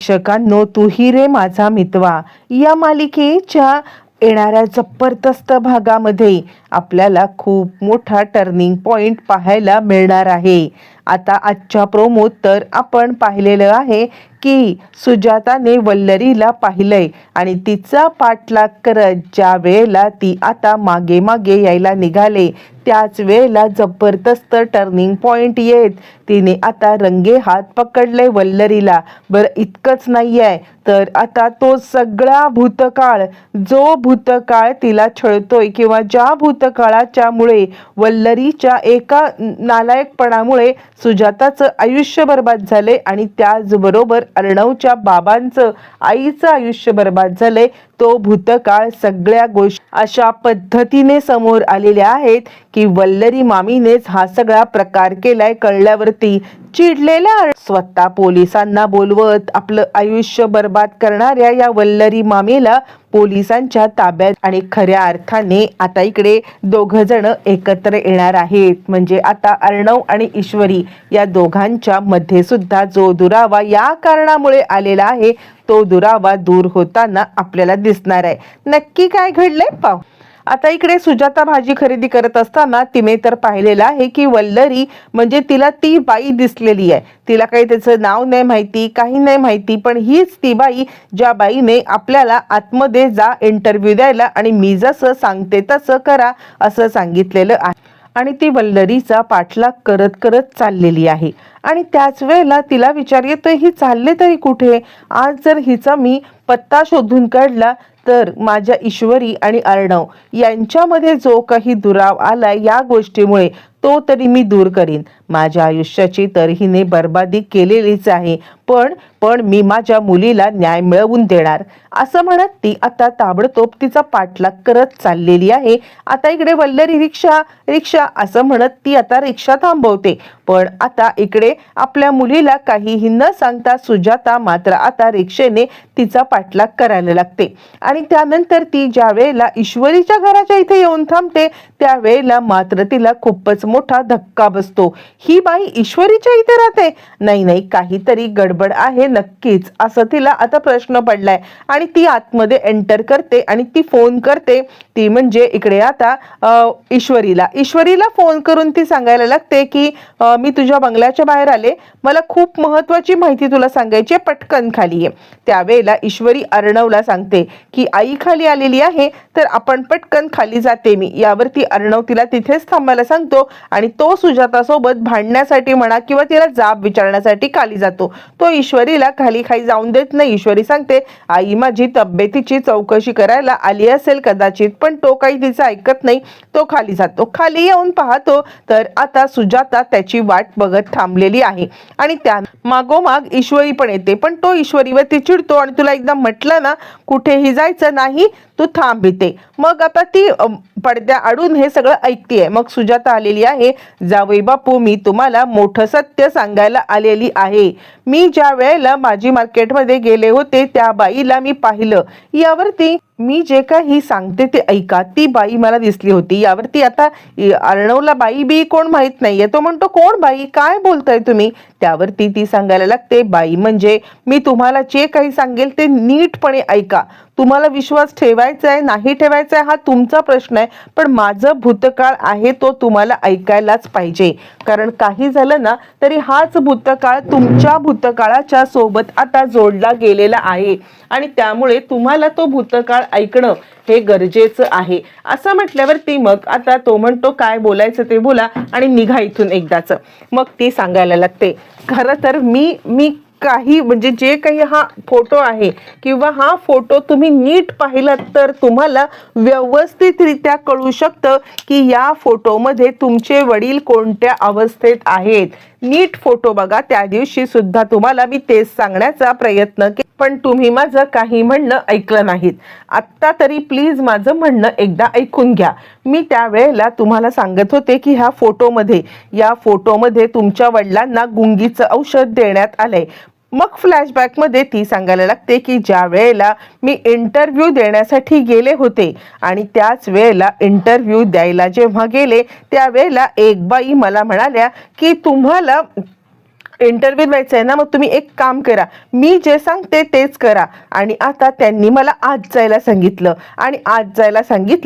प्रेक्षकांनो, तू ही रे माझा मितवा या मालिकेच्या येणाऱ्या जबरदस्त भागामध्ये आपल्याला खूप मोठा टर्निंग पॉइंट पाहायला मिळणार आहे. आता आजच्या प्रोमोत तर आपण पाहिलेलं आहे की सुजाताने वल्लरीला पाहिलंय आणि तिचा पाठलाग करत ज्या वेळेला ती आता मागे मागे यायला निघाले त्याच वेळेला जबरदस्त टर्निंग पॉइंट येत तिने आता रंगे हात पकडले वल्लरीला. बरं, इतकंच नाही आहे तर आता तो सगळा भूतकाळ, जो भूतकाळ तिला छळतोय किंवा ज्या भूतकाळाच्या मुळे वल्लरीच्या एका नालायकपणामुळे सुजाताचं आयुष्य बर्बाद झाले आणि त्याचबरोबर अर्णवच्या बाबांचं, आईचं आयुष्य बर्बाद झाले, तो भूतकाळ सगळ्या गोष्टी अशा पद्धतीने समोर आलेल्या आहेत की वल्लरी मामीनेच हा सगळा प्रकार केलाय. कळल्यावरती चिडलेल्या स्वतः पोलिसांना बोलवत आपलं आयुष्य बर्बाद करणाऱ्या या वल्लरी मामीला पोलिसांच्या ताब्यात आणि खऱ्या अर्थाने आता इकडे दोघ जण एकत्र येणार आहेत. म्हणजे आता अर्णव आणि ईश्वरी या दोघांच्या मध्ये सुद्धा जो दुरावा या कारणामुळे आलेला आहे तो दुरावा दूर होताना आपल्याला दिसणार आहे. नक्की काय घडलंय पाहू. आता इकडे सुजाता भाजी खरेदी करत असताना तिने तर पाहिलेलं आहे की वल्लरी म्हणजे तिला ती बाई दिसलेली आहे. तिला काही त्याचं नाव नाही माहिती, काही नाही माहिती, पण हीच ती बाई ज्या बाईने आपल्याला आतमध्ये जा इंटरव्ह्यू द्यायला आणि मी जसं सांगते तसं करा असं सांगितलेलं आहे. आणि ती वल्लरीचा पाठलाग करत करत चाललेली आहे. आणि त्याच वेळेला तिला विचार येतोय ही चालले तरी कुठे. आज जर हिचा मी पत्ता शोधून काढला तर माझ्या ईश्वरी आणि अर्णव यांच्यामध्ये जो काही दुराव आला या गोष्टीमुळे तो तरी मी दूर करीन. माझ्या आयुष्याची तर हिने बर्बादी केलेलीच आहे, पण मी माझ्या मुलीला न्याय मिळवून देणार असं म्हणत ती आता ताबडतोब तिचा पाठलाग करत चाललेली आहे. आता इकडे वल्लरी रिक्षा रिक्षा असं म्हणत ती आता रिक्षा थांबवते. पण आता इकडे आपल्या मुलीला काहीही न सांगता सुजाता मात्र आता रिक्षेने तिचा पाठलाग करायला लागते. आणि त्यानंतर ती ज्या वेळेला ईश्वरीच्या घराच्या इथे येऊन थांबते त्यावेळेला मात्र तिला खूपच मोठा धक्का बसतो. ही बाई ईश्वरीच्या इथे राहते, नाही काहीतरी गडबड आहे नक्कीच असं तिला आता प्रश्न पडलाय. आणि ती आतमध्ये एंटर करते आणि ती फोन करते. ती म्हणजे इकडे आता ईश्वरीला फोन करून ती सांगायला लागते की मी तुझ्या बंगल्याच्या बाहेर आले, मला खूप महत्वाची माहिती तुला सांगायची आहे, पटकन खाली ये. त्यावेळेला ईश्वरी अर्णवला सांगते की आई खाली आलेली आहे तर आपण पटकन खाली जाते मी. यावरती अर्णव तिला तिथेच थांबायला सांगतो आणि तो सुजातासोबत भांडण्यासाठी म्हणा किंवा तिला जाब विचारण्यासाठी खाली जातो. तो ईश्वरीला खाली जाऊन देत नाही. ईश्वरी सांगते आई माझी तब्येतीची चौकशी करायला आली असेल कदाचित, पण तो काही तिचं ऐकत नाही. तो खाली जातो. खाली येऊन पाहतो तर आता सुजाता त्याची वाट बघत थांबलेली आहे आणि त्या मागोमाग ईश्वरी पण येते. पण तो ईश्वरीवरती चिडतो आणि तुला एकदा म्हटलं ना कुठेही जायचं नाही, तू थांब इथे. मग आता ती पडद्या आडून हे सगळं ऐकतीये. मग सुजाता आलेली आहे. जावई बापू, मी तुम्हाला मोठं सत्य सांगायला आलेली आहे. मी ज्या वेळेला भाजी मार्केटमध्ये गेले होते त्या बाईला मी पाहिलं. यावरती मी जे काही सांगते ते ऐका, ती बाई मला दिसली होती. यावरती आता अर्णवला बाई बी कोण माहित नाहीये. तो म्हणतो कोण बाई, काय बोलताय तुम्ही. त्यावरती ती सांगायला लागते बाई म्हणजे मी तुम्हाला जे काही सांगेल ते नीटपणे ऐका. तुम्हाला विश्वास ठेवायचा आहे नाही ठेवायचा आहे हा तुमचा प्रश्न आहे, पण माझं भूतकाळ आहे तो तुम्हाला ऐकायलाच पाहिजे. कारण काही झालं ना तरी हाच भूतकाळ तुमच्या भूतकाळाच्या सोबत आता जोडला गेलेला आहे आणि त्यामुळे तुम्हाला तो भूतकाळ ऐकणं हे गरजेचं आहे. असं म्हटल्यावरती मग आता तो म्हणतो काय बोलायचं ते बोला आणि निघा इथून एकदाच. मग ती सांगायला लागते खरं तर मी काही म्हणजे जे काही हा फोटो आहे किंवा हा फोटो तुम्ही नीट पाहिलात तर तुम्हाला व्यवस्थितरित्या कळू शकतं की या फोटोमध्ये तुमचे वडील कोणत्या अवस्थेत आहेत. नीट फोटो बघा. त्या दिवशी सुद्धा तुम्हाला मी तेच सांगण्याचा प्रयत्न केला पण तुम्ही माझं काही म्हणणं ऐकलं नाहीत. आत्ता तरी प्लीज माझं म्हणणं एकदा ऐकून घ्या. मी त्यावेळेला तुम्हाला सांगत होते की या फोटोमध्ये तुमच्या वडिलांना गुंगीचं औषध देण्यात आलंय. मग फ्लॅशबॅकमध्ये ती सांगायला लागते की ज्या वेळेला मी इंटरव्ह्यू देण्यासाठी गेले होते आणि त्याच वेळेला इंटरव्ह्यू द्यायला जेव्हा गेले त्यावेळेला एक बाई मला म्हणाल्या की तुम्हाला इंटरव्ह्यू द्यायचा आहे ना, मग तुम्ही एक काम करा, मी जे सांगते तेच करा. आणि आता त्यांनी मला आज जायला सांगितलं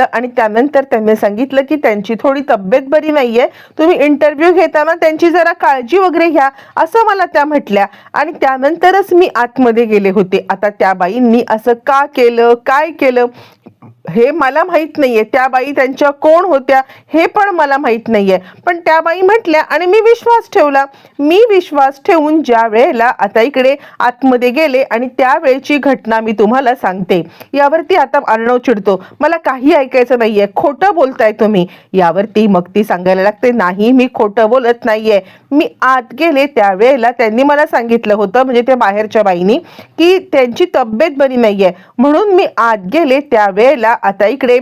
आणि त्यानंतर त्यांनी सांगितलं की त्यांची थोडी तब्येत बरी नाहीये, तुम्ही इंटरव्ह्यू घेताना त्यांची जरा काळजी वगैरे घ्या, असं मला त्या म्हटल्या. आणि त्यानंतरच मी आतमध्ये गेले होते. आता त्या बाईंनी असं का केलं, काय केलं हे मला माहित नाहीये. त्या बाई त्यांच्या कोण होत्या हे पण मला माहित नाहीये. पण त्या बाई म्हटल्या आणि मी विश्वास ठेवला. मी विश्वास ठेवून ज्या वेळेला आता इकडे आतमध्ये गेले आणि त्यावेळची घटना मी तुम्हाला सांगते. यावरती आता अर्णव चिडतो, मला काही ऐकायचं नाहीये, खोटं बोलताय तुम्ही. यावरती मग ती सांगायला लागते, नाही मी खोटं बोलत नाहीये. मी आत गेले त्यावेळेला त्यांनी मला सांगितलं होतं, म्हणजे त्या बाहेरच्या बाईनी, की त्यांची तब्येत बरी नाहीये, म्हणून मी आत गेले त्यावेळेला आता इकडे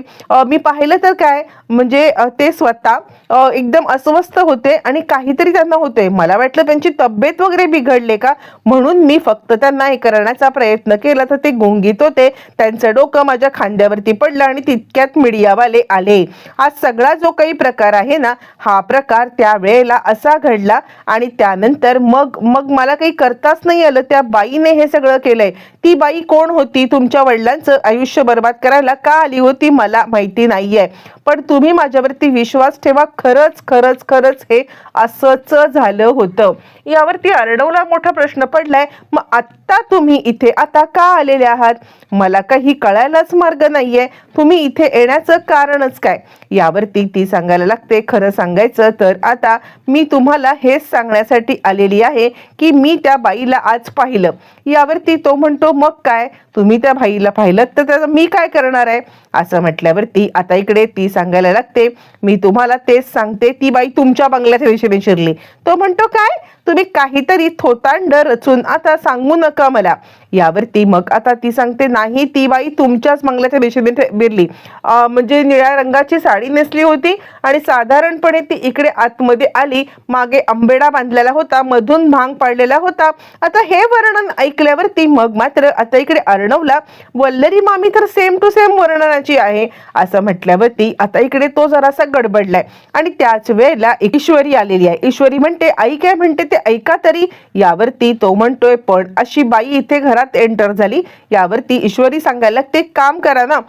मी पाहिलं तर काय, म्हणजे ते स्वतः एकदम अस्वस्थ होते आणि काहीतरी त्यांना होते. मला वाटलं त्यांची तब्येत वगैरे बिघडले का, म्हणून मी फक्त त्यांना हे करण्याचा प्रयत्न केला तर ते गुंगीत होते. त्यांचं डोकं माझ्या खांद्यावरती पडलं आणि तितक्यात मीडियावाले आले. हा सगळा जो काही प्रकार आहे ना, हा प्रकार त्या वेळेला असा घडला. आणि त्यानंतर मग मग मला काही करताच नाही आलं. त्या बाईने हे सगळं केलंय. ती बाई कोण होती, तुमच्या वडिलांचं आयुष्य बर्बाद करायला का आली होती मला माहिती नाहीये, पण तुम्ही माझ्यावरती विश्वास ठेवा, खरंच खरंच खरंच हे असंच झालं होतं. यावरती अर्णवला मोठा प्रश्न पडलाय, मग आता तुम्ही इथे आता का आलेले आहात, मला काही कळायलाच मार्ग नाहीये, तुम्ही इथे येण्याचं कारणच काय. यावरती ती सांगायला लागते, खरं सांगायचं तर आता मी तुम्हाला हेच सांगण्यासाठी आलेली आहे की मी त्या बाईला आज पाहिलं. यावरती तो म्हणतो, मग काय, तुम्ही त्या बाईला पाहिलं तर त्याचं मी काय करणार आहे, असं म्हटल्यावरती आता इकडे ती सांगायला लागते, मी तुम्हाला तेच सांगते, ती बाई तुमच्या बंगल्याच्या दिशेने शिरली. तो म्हणतो, काय, तुम्ही काहीतरी थोतांड रचून आता सांगू नका मला. यावरती मग आता ती सांगते, नाही, ती बाई तुमच्याच बंगल्याच्या दिशेने बिरली, म्हणजे निळ्या रंगाची साडी नेसली होती आणि साधारणपणे ती इकडे आतमध्ये आली, मागे आंबेडा बांधलेला होता, मधून भांग पाडलेला होता. आता हे वर्णन ऐकल्यावरती मग मात्र आता इकडे अर्णवला वल्लरी मामी तर सेम टू सेम वर्णनाची आहे असं म्हटल्यावरती आता इकडे तो जरासा गडबडलाय. आणि त्याच वेळेला ईश्वरी आलेली आहे. ईश्वरी म्हणते, आई काय म्हणते ते ऐका तरी. यावरती तो म्हणतोय, पण अशी बाई इथे घरात एंटर झाली. यावरती ईश्वरी सांगायला लागते, काम करा ना,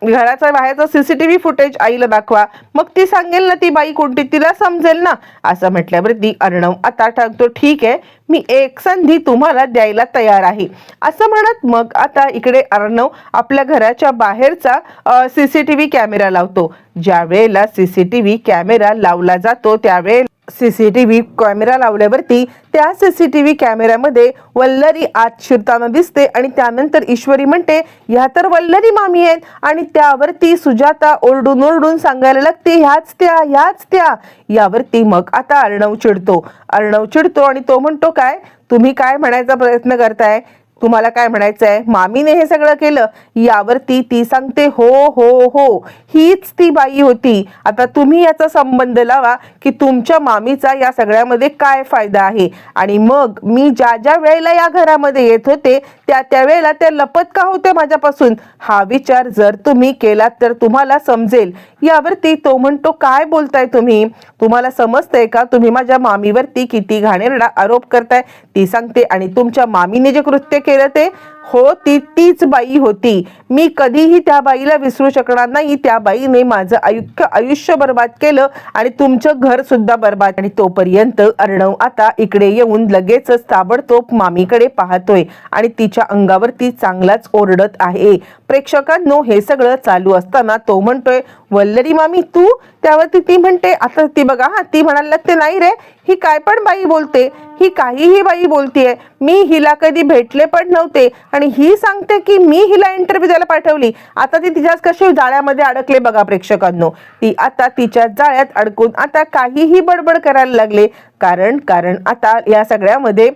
घराचा बाहेरचा सीसीटीव्ही फुटेज आईला दाखवा, मग ती सांगेल ना ती बाई कोणती, तिला समजेल ना. असं म्हटल्यावरती अर्णव आता टाकतो, ठीक आहे, मी एक संधी तुम्हाला द्यायला तयार आहे असं म्हणत मग आता इकडे अर्णव आपल्या घराच्या बाहेरचा सीसीटीव्ही कॅमेरा लावतो. ज्या वेळेला सीसीटीव्ही कॅमेरा लावला जातो त्यावेळेला सीसीटीव्ही कॅमेरा लावल्यावरती त्या सीसीटीव्ही कॅमेऱ्यामध्ये वल्लरी आत शिरताना दिसते. आणि त्यानंतर ईश्वरी म्हणते, ह्या तर वल्लरी मामी आहेत. आणि त्यावरती सुजाता ओरडून ओरडून सांगायला लागते, ह्याच त्या. यावरती मग आता अर्णव चिडतो आणि तो म्हणतो, काय तुम्ही काय म्हणायचा प्रयत्न करताय, तुम्हाला काय म्हणायचंय, मामीने हे सगळं केलं. यावरती ती सांगते, हो हो हो, हीच ती बाई होती. आता तुम्ही याचा संबंध लावा की तुमच्या मामीचा या सगळ्यामध्ये काय फायदा आहे. आणि मग मी ज्या ज्या वेळेला या घरामध्ये येत होते त्या वेळेला त्या लपत का होते माझ्यापासून, हा विचार जर तुम्ही केलात तर तुम्हाला समजेल. यावरती तो म्हणतो, काय बोलताय तुम्ही, तुम्हाला समजतंय का, तुम्ही माझ्या मामीवरती किती घाणेरडा आरोप करताय. ती सांगते, आणि तुमच्या मामीने जे कृत्य केलं ते, हो, तीच बाई होती, मी कधीही त्या बाईला विसरू शकणार नाही. त्या बाईने माझं आयुष्य बर्बाद केलं आणि तुमचं घर सुद्धा बर्बाद. आणि तोपर्यंत अर्णव आता इकडे येऊन लगेचच ताबडतोब मामीकडे पाहतोय आणि तिच्या अंगावरती चांगलाच ओरडत आहे. प्रेक्षकांनो, हे सगळं चालू असताना तो म्हणतोय, वल्लरी मामी तू. त्यावरती ती म्हणते, आता ती बघा, हा, ती म्हणायला लागते, नाही रे, ही काय पण बाई बोलते, ही काहीही बाई बोलतेय, मी हिला कधी भेटले पण नव्हते आणि ही सांगते की मी हिला इंटरव्ह्यू द्यायला पाठवली. आता ती तिच्याच कशी जाळ्यामध्ये अडकले बघा प्रेक्षकांनो. ती आता तिच्या जाळ्यात अडकून आता काहीही बडबड करायला लागले. कारण आता या सगळ्यामध्ये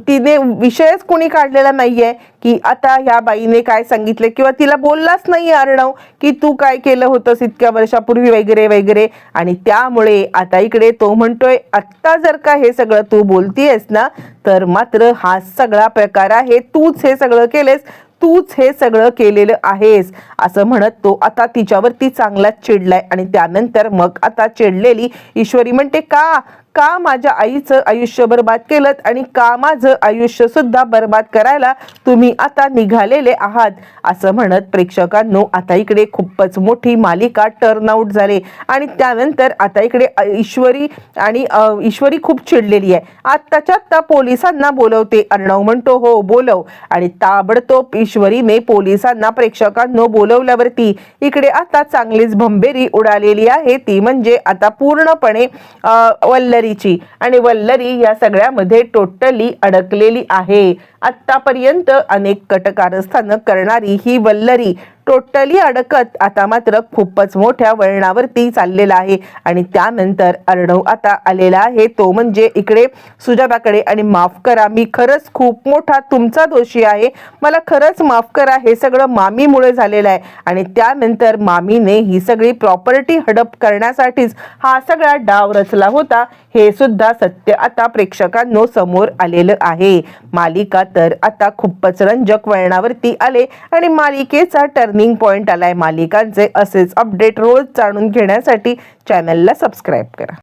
तिने विषयच कोणी काढलेला नाहीये की आता ह्या बाईने काय सांगितले किंवा तिला बोललाच नाही अर्णव की तू काय केलं होतंस इतक्या वर्षापूर्वी वगैरे वगैरे. आणि त्यामुळे आता इकडे तो म्हणतोय, आत्ता जर का हे सगळं तू बोलतीयस ना, तर मात्र हा सगळा प्रकार आहे, तूच हे सगळं केलेस, तूच हे सगळं केलेलं आहेस असं म्हणत तो आता तिच्यावरती चांगलाच चिडलाय. आणि त्यानंतर मग आता चिडलेली ईश्वरी म्हणते, का माझ्या आईचं आयुष्य बर्बाद केलं आणि का माझं आयुष्य सुद्धा बर्बाद करायला तुम्ही आता निघालेले आहात, असं म्हणत प्रेक्षकांनो आता इकडे खूपच मोठी मालिका टर्न आउट झाले. आणि त्यानंतर आता इकडे ईश्वरी खूप चिडलेली आहे. आत्ताच्या आत्ता पोलिसांना बोलवते. अर्णव म्हणतो हो बोलव, आणि ताबडतोब ईश्वरीने पोलिसांना प्रेक्षकांनो बोलवल्यावरती इकडे आता चांगलीच भंबेरी उडालेली आहे. ती म्हणजे आता पूर्णपणे वल्लरीची, आणि वल्लरी या सगळ्यामध्ये टोटली अडकलेली आहे. आत्तापर्यंत अनेक कटकारस्थानं करणारी ही वल्लरी टोटली अडकत आता मात्र खूपच मोठ्या वळणावरती चाललेला आहे. आणि त्यानंतर अर्णव आता आलेला आहे, तो म्हणजे इकडे सुजाताकडे. आणि माफ करा, मी खरंच खूप मोठा तुमचा दोषी आहे, मला खरंच माफ करा, हे सगळं मामीमुळे झालेलं आहे. आणि त्यानंतर मामीने ही सगळी प्रॉपर्टी हडप करण्यासाठीच हा सगळा डाव रचला होता, हे सुद्धा सत्य आता प्रेक्षकांनो समोर आलेलं आहे. मालिका तर आता खूपच रंजक वळणावरती आले आणि मालिकेचा टर्निंग पॉइंट आलाय. मालिकांचे असेच अपडेट रोज जाणून घेण्यासाठी चॅनलला सबस्क्राईब करा.